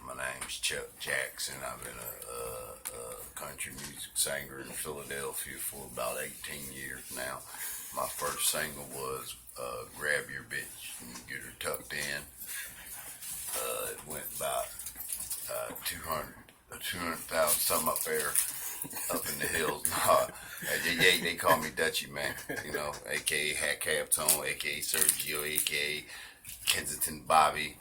My name's Chuck Jackson. I've been a country music singer in Philadelphia for about 18 years now. My first single was Grab Your Bitch and Get Her Tucked In. It went about 200,000 something up there, up in the hills. They call me Dutchy, man. You know, a.k.a. Hat Cab Tone, a.k.a. Sergio, a.k.a. Kensington Bobby,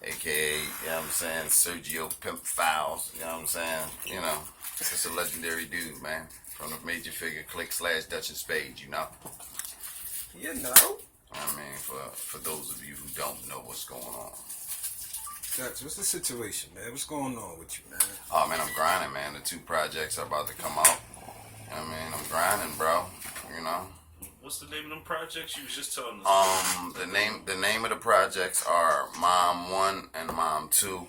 a.k.a., you know what I'm saying, Sergio Pimp Fouls, you know what I'm saying? You know, it's a legendary dude, man. From the Major Figgaz clique / Dutch and Spades, you know? You know? I mean, for those of you who don't know what's going on. Dutch, what's the situation, man? What's going on with you, man? Oh, man, I'm grinding, man. The 2 projects are about to come out. I mean, I'm grinding, bro, you know? What's the name of them projects? You was just telling us. The name of the projects are Mom 1 and Mom 2.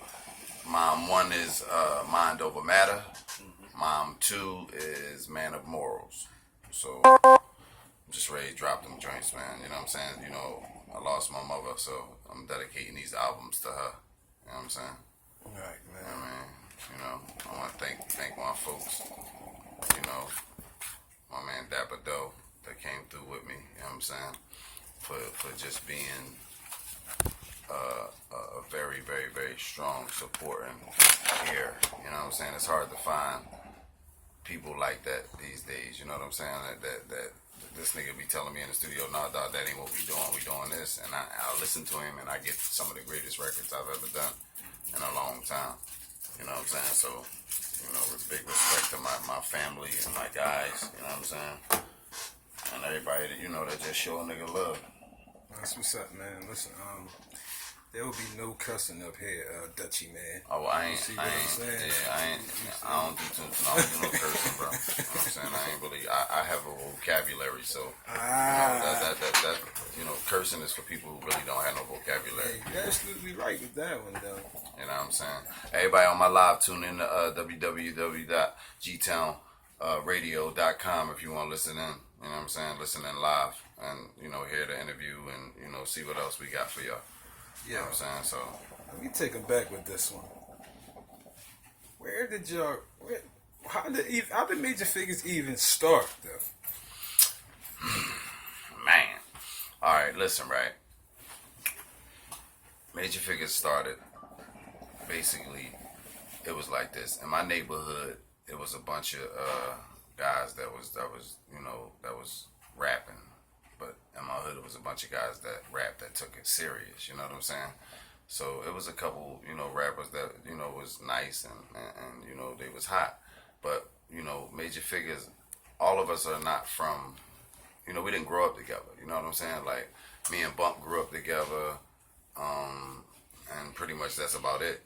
Mom 1 is Mind Over Matter. Mom 2 is Man of Morals. So I'm just ready to drop them joints, man. You know what I'm saying? You know, I lost my mother, so I'm dedicating these albums to her. You know what I'm saying? Right, man. I mean, you know, I want to thank my folks. You know, my man Dapper Doe that came through with me, you know what I'm saying, for just being a very, very, very strong supporting here, you know what I'm saying. It's hard to find people like that these days, you know what I'm saying, that this nigga be telling me in the studio, nah, dog, that ain't what we doing this, and I listen to him and I get some of the greatest records I've ever done in a long time, you know what I'm saying. So, you know, with big respect to my family and my guys, you know what I'm saying. And everybody that, you know, that just show a nigga love. That's what's up, man. Listen, there will be no cussing up here, Dutchy, man. Oh, I don't do no cursing, bro. You know what I'm saying? I ain't really, I have a vocabulary, so, you know, that, you know, cursing is for people who really don't have no vocabulary. You're absolutely right with that one, though. You know what I'm saying? Everybody on my live, tune in to www.gtownradio.com if you want to listen in. You know what I'm saying? Listen in live and, you know, hear the interview and, you know, see what else we got for y'all. You know what I'm saying? So let me take him back with this one. How did Major Figgaz even start, though? Man. Alright, listen, right? Major Figgaz started, basically, it was like this. In my neighborhood, it was a bunch of guys that was rapping, but in my hood it was a bunch of guys that rapped that took it serious, you know what I'm saying? So it was a couple, you know, rappers that, you know, was nice and you know, they was hot, but, you know, Major Figgaz, all of us are not from, you know, we didn't grow up together, you know what I'm saying? Like, me and Bump grew up together, and pretty much that's about it.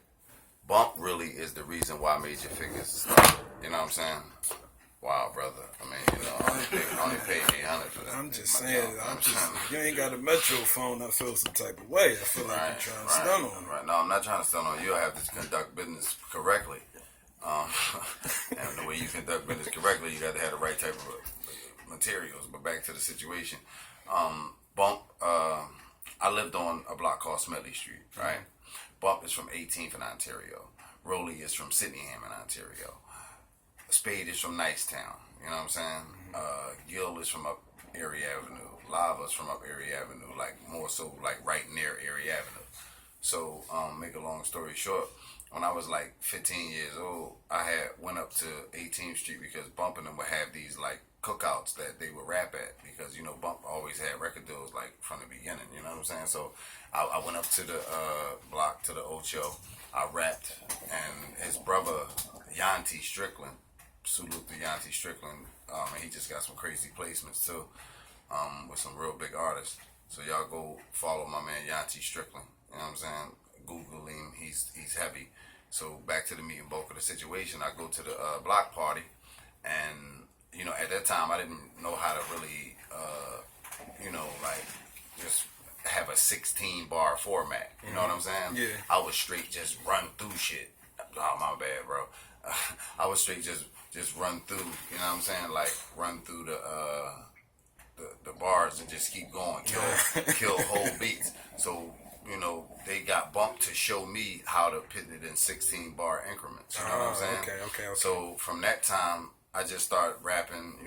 Bump really is the reason why Major Figgaz started, you know what I'm saying? Wow, brother. I mean, you know, I only paid $800 for that. I'm just saying, you ain't got a Metro phone, I feel some type of way. I feel like you're trying to stun on me. Right. No, I'm not trying to stun on you. You'll have to conduct business correctly. And the way you conduct business correctly, you got to have the right type of materials. But back to the situation. Bump, I lived on a block called Smedley Street, right? Bump is from 18th in Ontario. Rolly is from Sydenham in Ontario. Spade is from Nicetown, you know what I'm saying? Gill is from up Erie Avenue. Lava's from up Erie Avenue, like more so like right near Erie Avenue. So, make a long story short, when I was like 15 years old, I went up to 18th Street because Bump and them would have these like cookouts that they would rap at because, you know, Bump always had record deals like from the beginning, you know what I'm saying? So I went up to the block, to the Ocho, I rapped, and his brother, Yanti Strickland, salute to Yanti Strickland, and he just got some crazy placements too, with some real big artists. So y'all go follow my man Yanti Strickland, you know what I'm saying? Google him, he's heavy. So back to the meat and bulk of the situation, I go to the block party, and, you know, at that time I didn't know how to really, you know, like, just have a 16 bar format, you know what I'm saying? Yeah. I was straight just run through shit. Oh, my bad, bro. I was straight just run through, you know what I'm saying? Like, run through the bars and just keep going, kill whole beats. So, you know, they got bumped to show me how to put it in 16 bar increments. You know what I'm saying? Okay. So from that time, I just started rapping,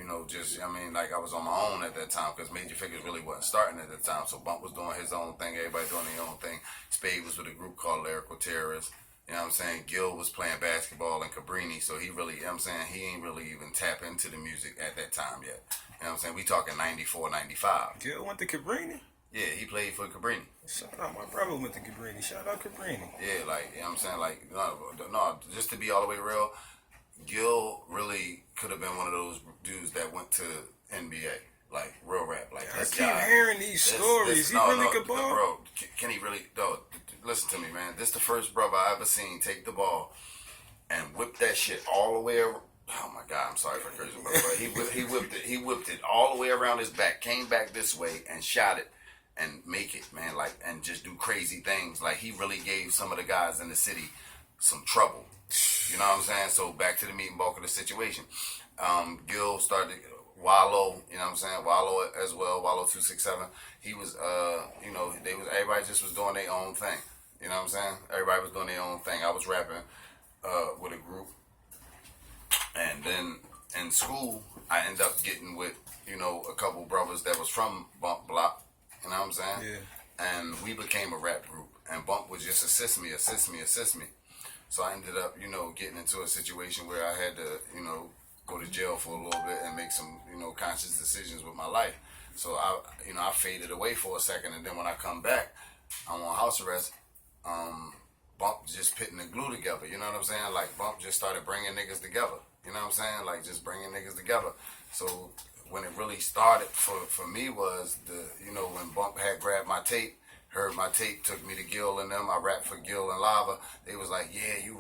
like I was on my own at that time because Major Figgaz really wasn't starting at that time. So Bump was doing his own thing, everybody doing their own thing. Spade was with a group called Lyrical Terrorists. You know what I'm saying? Gil was playing basketball in Cabrini, so he really, he ain't really even tap into the music at that time yet. You know what I'm saying? We talking 94, 95. Gil went to Cabrini? Yeah, he played for Cabrini. Shout out, my brother went to Cabrini. Shout out Cabrini. Yeah, like, you know what I'm saying? Like, no, just to be all the way real, Gil really could have been one of those dudes that went to NBA. Like, real rap. Like, I this keep guy, hearing these stories. He really could ball? Bro, can he really? No, listen to me, man. This the first brother I ever seen take the ball and whip that shit all the way around. Oh my God, I'm sorry for cursing, but he whipped it all the way around his back, came back this way and shot it and make it, man, like, and just do crazy things. Like, he really gave some of the guys in the city some trouble. You know what I'm saying? So back to the meat and bulk of the situation. Gil started Wallow, you know what I'm saying? Wallow as well, Wallow 267. He was, everybody just was doing their own thing. You know what I'm saying? Everybody was doing their own thing. I was rapping with a group. And then in school, I ended up getting with, a couple brothers that was from Bump Block. You know what I'm saying? Yeah. And we became a rap group. And Bump would just assist me. So I ended up, getting into a situation where I had to, go to jail for a little bit and make some, conscious decisions with my life. So I faded away for a second, and then when I come back, I'm on house arrest. Bump just putting the glue together. You know what I'm saying? Like, Bump just started bringing niggas together. You know what I'm saying? Like, just bringing niggas together. So when it really started for me was when Bump had grabbed my tape. Heard my tape, took me to Gil and them. I rapped for Gil and Lava. They was like, yeah,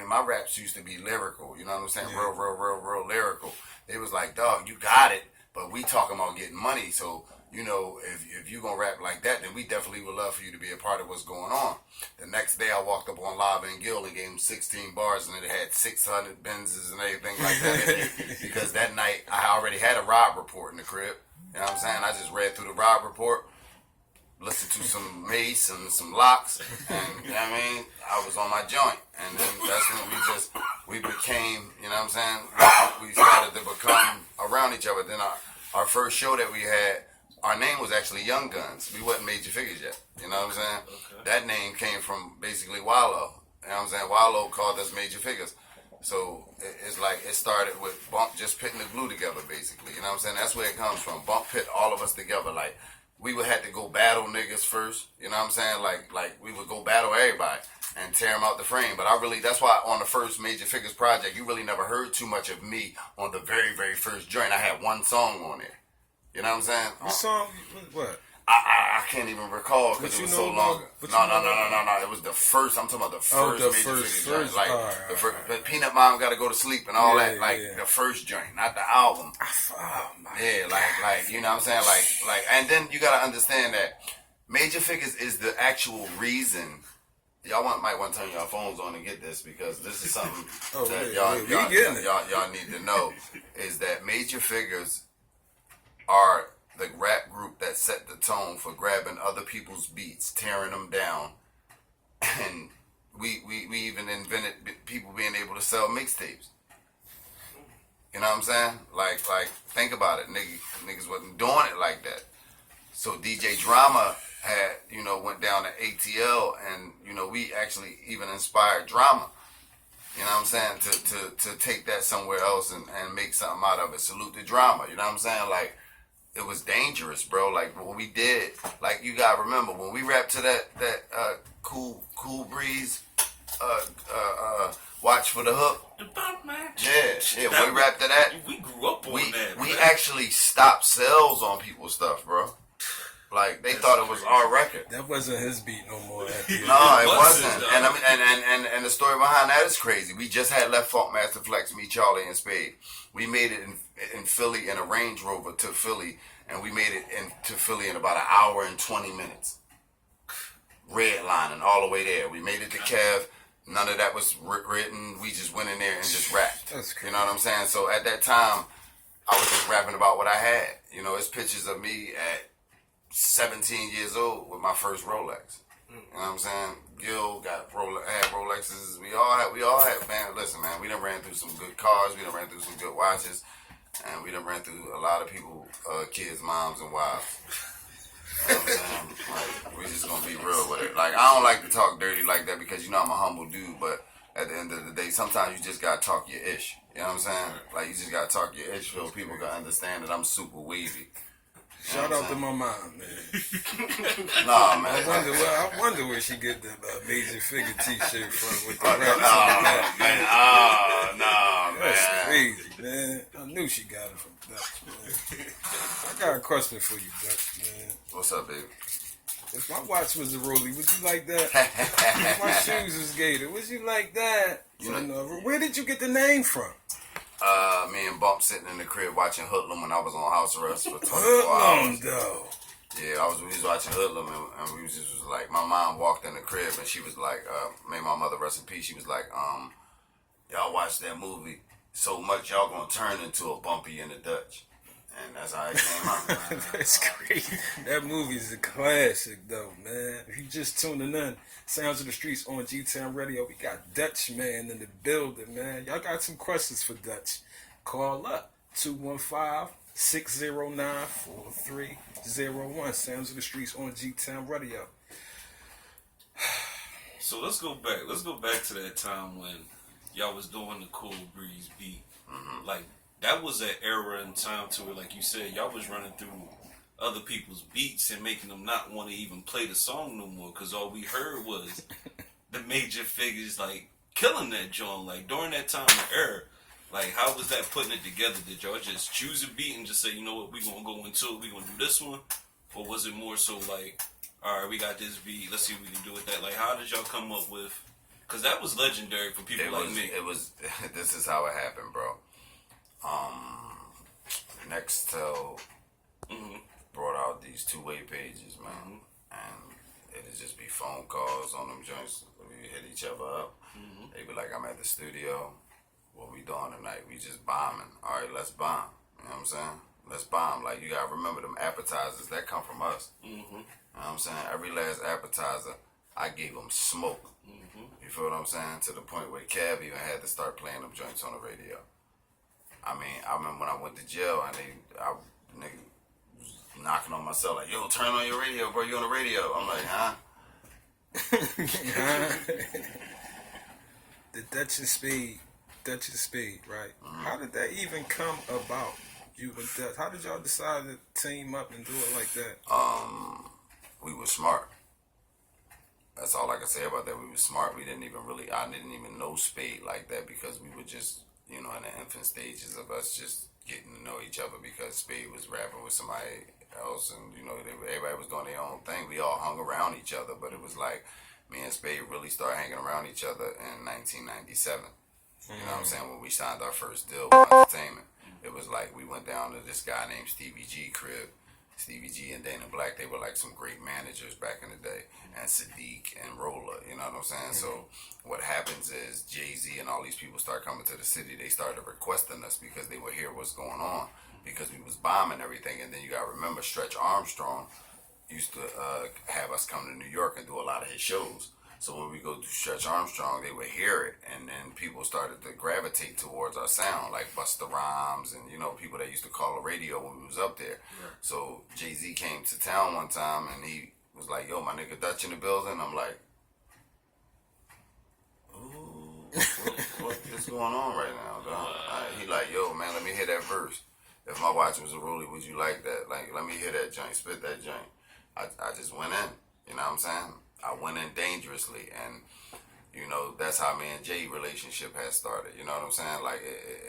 my raps used to be lyrical. You know what I'm saying? Yeah. Real lyrical. They was like, dog, you got it, but we talking about getting money. So, if you gonna rap like that, then we definitely would love for you to be a part of what's going on. The next day I walked up on Lava and Gil and gave him 16 bars, and it had 600 Benzes and everything like that. Because that night I already had a rob report in the crib. You know what I'm saying? I just read through the rob report, listened to some Mace and some Locks, and you know what I mean? I was on my joint, and then that's when we became, you know what I'm saying? We started to become around each other. Then our first show that we had, our name was actually Young Guns. We wasn't Major Figgaz yet, you know what I'm saying? Okay. That name came from basically Wallow, you know what I'm saying? Wallow called us Major Figgaz. So it's like it started with Bump just putting the glue together, basically, you know what I'm saying? That's where it comes from. Bump put all of us together, like, we would have to go battle niggas first, you know what I'm saying? Like we would go battle everybody and tear them out the frame. But that's why on the first Major Figgaz project, you really never heard too much of me on the very, very first joint. I had one song on there. You know what I'm saying? What song? What? I can't even recall because it was so long. No. It was the first. I'm talking about the first Major Figgaz joint. Like, the first, but Peanut Mom Gotta Go to Sleep and all that. Like, the first joint, not the album. Yeah, like, you know what I'm saying? Like, and then you gotta understand that Major Figgaz is the actual reason. Y'all might want to turn your phones on and get this, because this is something that y'all need to know, is that Major Figgaz are the rap group that set the tone for grabbing other people's beats, tearing them down, and we even invented people being able to sell mixtapes. You know what I'm saying? Like think about it, niggas wasn't doing it like that. So DJ Drama had, went down to ATL, and we actually even inspired Drama. You know what I'm saying? To take that somewhere else and make something out of it. Salute the Drama. You know what I'm saying? Like, it was dangerous, bro. Like, what we did, like, you gotta remember when we rapped to that cool breeze, watch for the hook. The bump, man. Yeah. When we rapped to that, we grew up on that. We actually stopped sales on people's stuff, bro. Like, they thought it was our record. That wasn't his beat no more. No, it wasn't. And I mean, and the story behind that is crazy. We just had Left Funk Master Flex, me, Charlie, and Spade. We made it in Philly in a Range Rover to Philly, and we made it to Philly in about an hour and 20 minutes. Redlining all the way there. We made it to Kev. None of that was written. We just went in there and just rapped. That's crazy. You know what I'm saying? So at that time, I was just rapping about what I had. It's pictures of me at 17 years old with my first Rolex. You know what I'm saying? Gil got had Rolexes. We all had, man. Listen, man, we done ran through some good cars. We done ran through some good watches. And we done ran through a lot of people, kids, moms, and wives. You know what I'm saying? Like, we just gonna be real with it. Like, I don't like to talk dirty like that because, you know, I'm a humble dude, but at the end of the day, sometimes you just gotta talk your ish. You know what I'm saying? Like, you just gotta talk your ish so people can understand that I'm super wavy. Shout out to my mom, man. Nah, man. I wonder where she get the Major Figgaz t-shirt from with the raps. Nah, man. That's crazy, man. I knew she got it from Dutch, man. I got a question for you, Dutch, man. What's up, baby? If my watch was a Rollie, would you like that? If my shoes was Gator, would you like that? Where did you get the name from? Me and Bump sitting in the crib watching Hoodlum when I was on house arrest for 24 Hoodlum, hours. though. Yeah, we was watching Hoodlum and we was just like, my mom walked in the crib and she was like, made my mother rest in peace. She was like, y'all watch that movie so much y'all gonna turn into a Bumpy in the Dutch. And that's how it came out. That's crazy. That movie's a classic, though, man. If you just tuning in, Sounds of the Streets on G-Town Radio. We got Dutch, man, in the building, man. Y'all got some questions for Dutch. Call up 215-609-4301. Sounds of the Streets on G-Town Radio. So let's go back. Let's go back to that time when y'all was doing the Cool Breeze beat. Mm-hmm. Like, that was an era in time to where, like you said, y'all was running through other people's beats and making them not want to even play the song no more because all we heard was the Major Figgaz, like, killing that joint. Like, during that time of era, like, how was that putting it together? Did y'all just choose a beat and just say, you know what, we going to go into it, we going to do this one? Or was it more so like, all right, we got this beat, let's see what we can do with that? Like, how did y'all come up with, because that was legendary for people me. This is how it happened, bro. Nextel brought out these two-way pages, man, and it'd just be phone calls on them joints. We hit each other up. They'd be like, I'm at the studio. What we doing tonight? We just bombing. All right, let's bomb. You know what I'm saying? Let's bomb. Like, you gotta remember them appetizers that come from us. You know what I'm saying? Every last appetizer, I gave them smoke. You feel what I'm saying? To the point where Cav even had to start playing them joints on the radio. I mean, I remember when I went to jail and nigga was knocking on my cell like, yo, turn on your radio, bro. You on the radio? I'm like, huh? The Dutch and Speed, right? How did that even come about? You and Dutch, how did y'all decide to team up and do it like that? We were smart. That's all I can say about that. We were smart. I didn't even know Spade like that because we were just, you know, in the infant stages of us just getting to know each other because Spade was rapping with somebody else and, you know, everybody was doing their own thing. We all hung around each other, but it was like me and Spade really started hanging around each other in 1997. You know what I'm saying? When we signed our first deal with entertainment. It was like we went down to this guy named Stevie G crib. Stevie G and Dana Black, they were like some great managers back in the day. And Sadiq and Roller, you know what I'm saying? So what happens is Jay-Z and all these people start coming to the city. They started requesting us because they would hear what's going on because we was bombing everything. And then you got to remember Stretch Armstrong used to have us come to New York and do a lot of his shows. So when we go to Stretch Armstrong, they would hear it, and then people started to gravitate towards our sound, like Busta Rhymes and, you know, people that used to call the radio when we was up there. Right. So Jay-Z came to town one time, and he was like, yo, my nigga Dutch in the building. I'm like, ooh, what is going on right now, dog? He like, yo, man, let me hear that verse. If my watch was a Rollie, would you like that? Like, let me hear that joint, spit that joint. I just went in, you know what I'm saying? I went in dangerously, and, you know, that's how me and Jay relationship has started, you know what I'm saying? Like,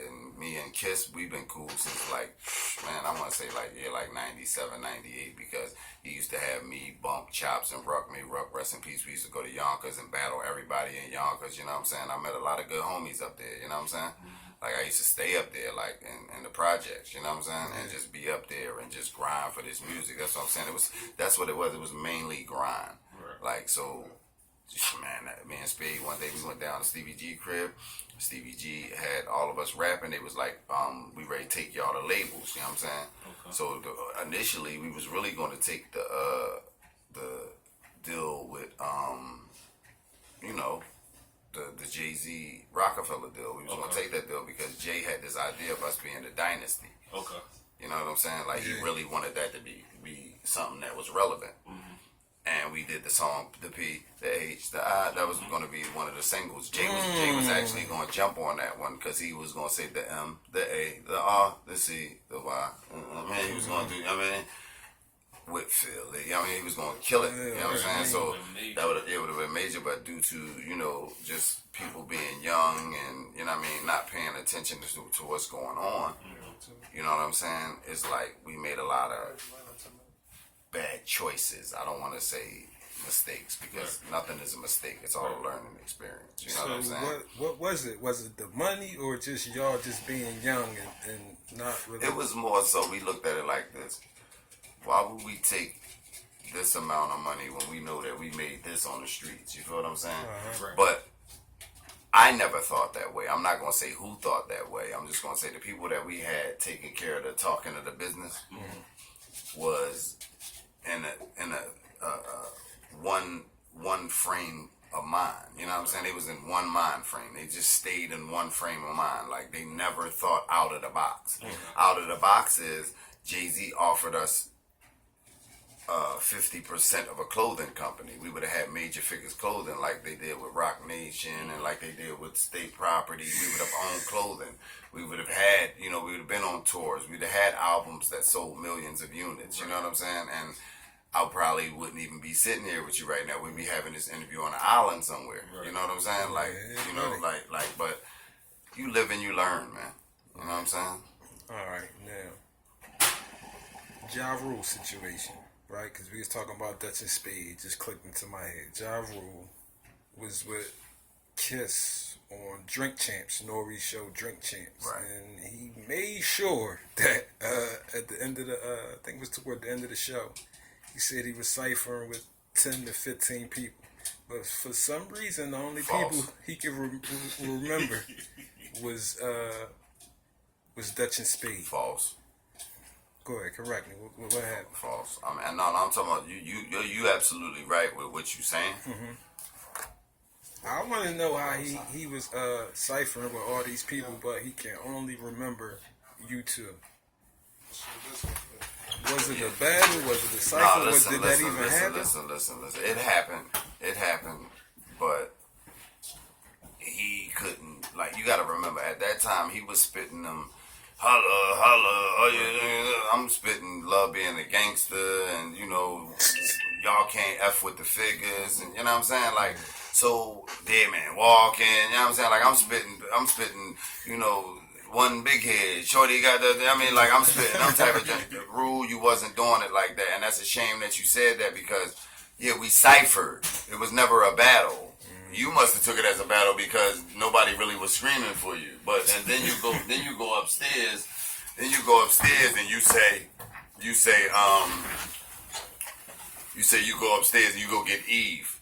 and me and Kiss, we've been cool since, like, man, I want to say, like, 97, 98, because he used to have me, Bump, Chops, and Ruck, rest in peace. We used to go to Yonkers and battle everybody in Yonkers, you know what I'm saying? I met a lot of good homies up there, you know what I'm saying? Like, I used to stay up there, like, in the projects, you know what I'm saying? And just be up there and just grind for this music. That's what I'm saying. That's what it was. It was mainly grind. Like, so, man, me and Spade, one day we went down to Stevie G crib. Stevie G had all of us rapping. It was like, we ready to take y'all to labels, you know what I'm saying? Okay. So, initially, we was really going to take the deal with, you know, the Jay-Z Rockefeller deal. We was going to take that deal because Jay had this idea of us being the dynasty. Okay. You know what I'm saying? Like, he really wanted that to be something that was relevant. And we did the song, the P, the H, the I. That was going to be one of the singles. Jay was actually going to jump on that one because he was going to say the M, the A, the R, the C, the Y. I mean, he was going to do, Whitfield. He was going to kill it. You know what I'm saying? So it would have been major, but due to, you know, just people being young and, you know what I mean, not paying attention to what's going on, you know what I'm saying? It's like we made a lot of bad choices. I don't want to say mistakes because nothing is a mistake. It's all a learning experience. You know what I'm saying? What was it? Was it the money or just y'all just being young and not really? It was more so we looked at it like this. Why would we take this amount of money when we know that we made this on the streets? You feel what I'm saying? Right. But I never thought that way. I'm not going to say who thought that way. I'm just going to say the people that we had taking care of the talking of the business was in a one frame of mind. You know what I'm saying? They was in one mind frame. They just stayed in one frame of mind. Like, they never thought out of the box. Out of the box is Jay-Z offered us 50% of a clothing company. We would have had Major Figgaz clothing like they did with Rock Nation and like they did with State Property. We would have owned clothing. We would have had, you know, we would have been on tours. We'd have had albums that sold millions of units. You know what I'm saying? And I probably wouldn't even be sitting here with you right now. We'd be having this interview on an island somewhere. You know what I'm saying? Like, you know, like, but you live and you learn, man. You know what I'm saying? All right, now, Ja Rule situation. Right, because we was talking about Dutch and Speed, just clicked into my head. Ja Rule was with Kiss on Drink Champs, Nori's show Drink Champs, and he made sure that at the end of the, I think it was toward the end of the show, he said he was ciphering with 10 to 15 people, but for some reason the only people he could remember was Dutch and Speed. False. Go ahead, correct me. What happened? False. I mean, no, I'm talking about you absolutely right with what you're saying. I want to know how he was ciphering with all these people, but he can only remember you two. Was it a battle? Was it a cipher? Did that even happen? Listen. It happened, but he couldn't. Like, you got to remember, at that time he was spitting them. Holla, oh yeah, I'm spitting love being a gangster, and you know, y'all can't F with the figures, and you know what I'm saying? Like, so Dead Man Walking, you know what I'm saying? Like, I'm spitting, you know, one big head, shorty got I'm spitting, I'm type of Rule, you wasn't doing it like that, and that's a shame that you said that because, yeah, we ciphered. It was never a battle. You must have took it as a battle because nobody really was screaming for you. But and then you go upstairs, and you say you go upstairs and you go get Eve.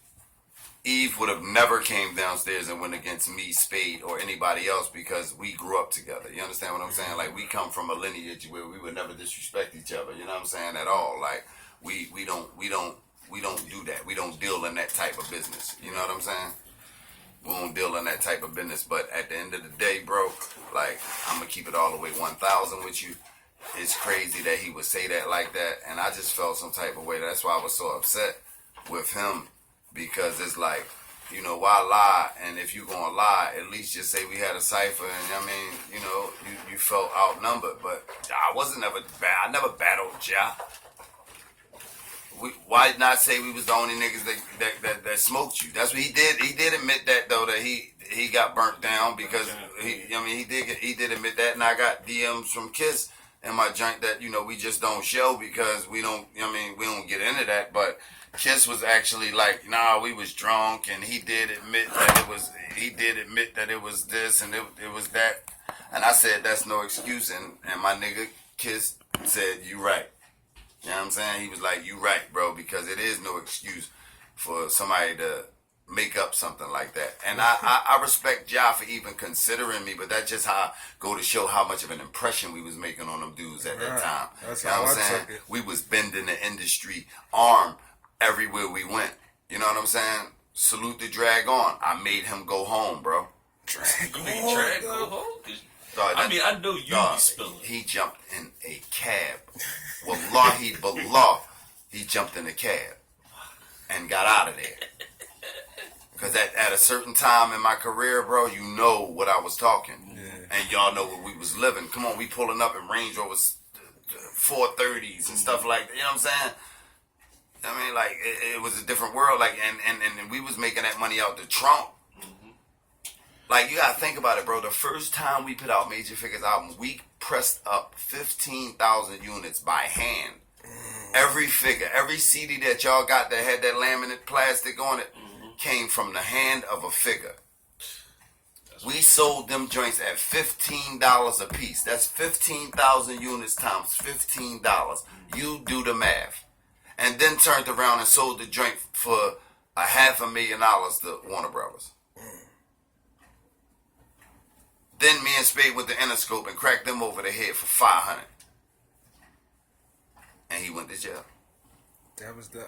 Eve would have never came downstairs and went against me, Spade, or anybody else because we grew up together. You understand what I'm saying? Like, we come from a lineage where we would never disrespect each other. You know what I'm saying? At all. Like, we don't do that. We don't deal in that type of business. You know what I'm saying? We don't deal in that type of business. But at the end of the day, bro, like, I'm going to keep it all the way 1,000 with you. It's crazy that he would say that like that. And I just felt some type of way. That's why I was so upset with him. Because it's like, you know, why lie? And if you're going to lie, at least just say we had a cipher. And I mean, you know, you felt outnumbered. But I wasn't ever bad. I never battled Ja. Why not say we was the only niggas that smoked you? That's what he did. He did admit that though, that he got burnt down because he did admit that, and I got DMs from Kiss in my joint that, you know, we just don't show because we don't get into that. But Kiss was actually like, nah, we was drunk, and he did admit that it was this and it was that, and I said that's no excuse, and my nigga Kiss said you right. You know what I'm saying? He was like, you right, bro, because it is no excuse for somebody to make up something like that. And I respect Ja for even considering me, but that's just how go to show how much of an impression we was making on them dudes at that time. That's you know what I'm saying? We was bending the industry arm everywhere we went. You know what I'm saying? Salute the Drag On. I made him go home, bro. Drag You mean drag go home? Dog, I mean, I know you dog, be spilling. he jumped in a cab. Wallahi billah, he jumped in a cab and got out of there. Because at a certain time in my career, bro, you know what I was talking. Yeah. And y'all know what we was living. Come on, we pulling up in Range Rovers 430s and stuff like that. You know what I'm saying? I mean, like, it was a different world. Like, and we was making that money out the trunk. Like, you gotta think about it, bro. The first time we put out Major Figgaz album, we pressed up 15,000 units by hand. Every figure, every CD that y'all got that had that laminate plastic on it came from the hand of a figure. We sold them joints at $15 a piece. That's 15,000 units times $15. You do the math. And then turned around and sold the joint for $500,000 to Warner Brothers. Then me and Spade went to Interscope and cracked them over the head for $500. And he went to jail. That was the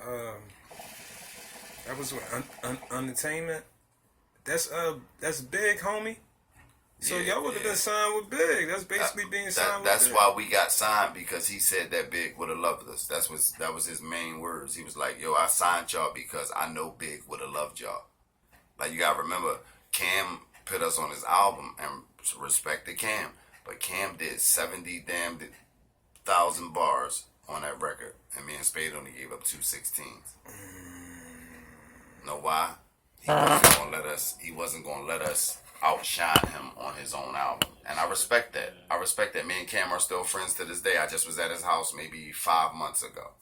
that was what Entertainment. That's Big, homie. So Yeah, y'all would have yeah. been signed with Big. That's basically being signed with That's Big. why we got signed, because he said that Big would have loved us. That was his main words. He was like, "Yo, I signed y'all because I know Big would have loved y'all." Like, you gotta remember, Cam put us on his album, and respect to Cam, but Cam did 70,000 bars on that record, and me and Spade only gave up 2/16. Know why? He wasn't gonna let us outshine him on his own album, and I respect that. I respect that. Me and Cam are still friends to this day. I just was at his house maybe 5 months ago.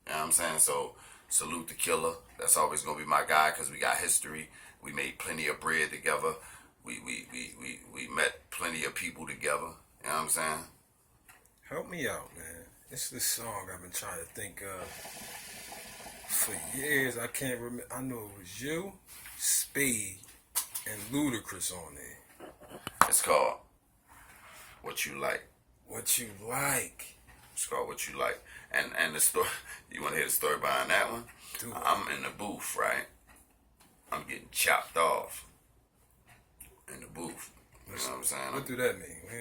You know what I'm saying? So salute the killer. That's always gonna be my guy, because we got history. We made plenty of bread together. We met plenty of people together. You know what I'm saying? Help me out, man. It's this song I've been trying to think of for years. I can't remember. I know it was you, Spade, and Ludacris on there. It's called What You Like. What You Like? It's called What You Like. And the story, you want to hear the story behind that one? Dude. I'm in the booth, right? I'm getting chopped off in the booth. You know what I'm saying? What do that mean? Yeah, I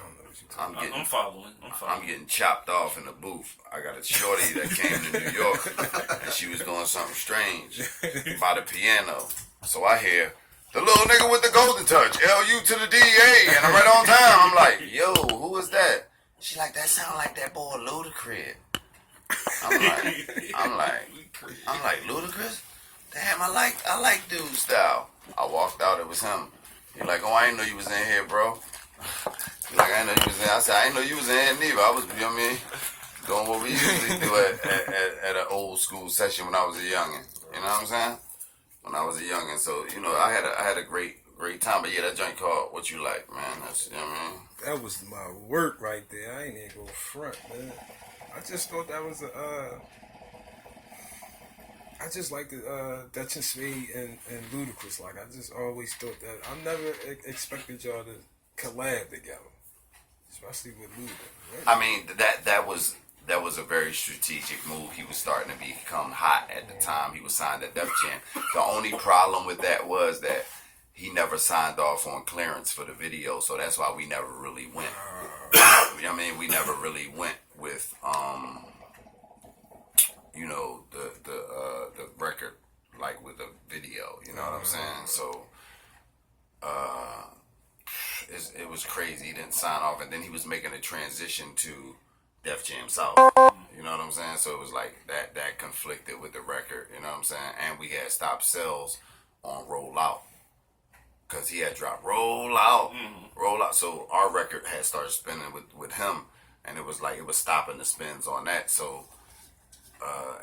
don't know what you talking about. I'm following. I'm getting chopped off in the booth. I got a shorty that came to New York, and she was doing something strange by the piano. So I hear, "The little nigga with the golden touch, LU to the DEA," and I'm right on time. I'm like, "Yo, who is that?" She like, "That sound like that boy Ludacris." I'm like, Ludacris? Damn, I like dude style. I walked out, it was him. He like, "Oh, I didn't know you was in here, bro." He like, "I didn't know you was in." I said, "I didn't know you was in here neither. I was, you know what I mean, doing what we usually do at an old school session when I was a youngin'. You know what I'm saying? When I was a youngin'. So, you know, I had a great time. But yeah, that joint called What You Like, man. That's, you know what I mean? That was my work right there. I ain't even go front, man. I just thought that was I just like the Dutch and Spade and Ludacris. Like, I just always thought that. I never expected y'all to collab together, especially with Luda. I mean, that was a very strategic move. He was starting to become hot at the time. He was signed at Def Jam. The only problem with that was that he never signed off on clearance for the video, so that's why we never really went. You know what I mean? We never really went with you know, the record, like with the video. You know what I'm saying? So it was crazy. He didn't sign off, and then he was making a transition to Def Jam South. You know what I'm saying? So it was like that conflicted with the record. You know what I'm saying? And we had stopped sales on Roll Out, because he had dropped Roll Out. So our record had started spinning with him, and it was like it was stopping the spins on that. So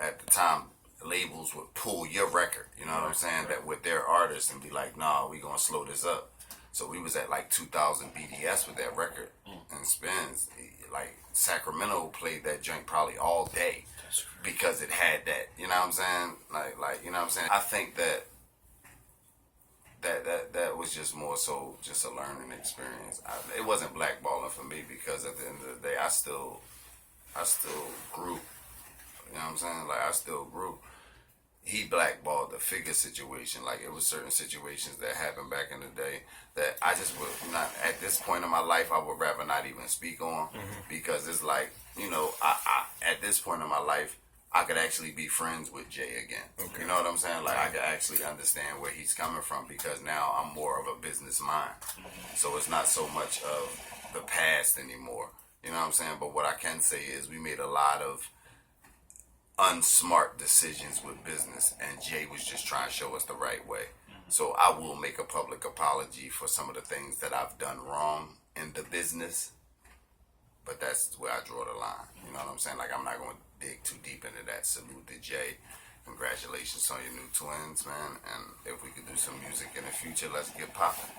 at the time, labels would pull your record, you know what I'm saying, that with their artists, and be like, "Nah, we gonna slow this up." So we was at like 2,000 BDS with that record and spins. Like Sacramento played that joint probably all day because it had that, you know what I'm saying? Like you know what I'm saying? I think that was just more so just a learning experience. It wasn't blackballing for me, because at the end of the day, I still grew. You know what I'm saying? Like, I still grew. he blackballed the Figgaz situation. Like, it was certain situations that happened back in the day that I just would not, at this point in my life, I would rather not even speak on, because it's like, you know, I at this point in my life, I could actually be friends with Jay again. Okay. You know what I'm saying? Like, I could actually understand where he's coming from, because now I'm more of a business mind. So it's not so much of the past anymore. You know what I'm saying? But what I can say is we made a lot of unsmart decisions with business, and Jay was just trying to show us the right way. So I will make a public apology for some of the things that I've done wrong in the business, but that's where I draw the line. You know what I'm saying? Like, I'm not going to dig too deep into that. Salute to Jay. Congratulations on your new twins, man. And if we could do some music in the future, let's get popping.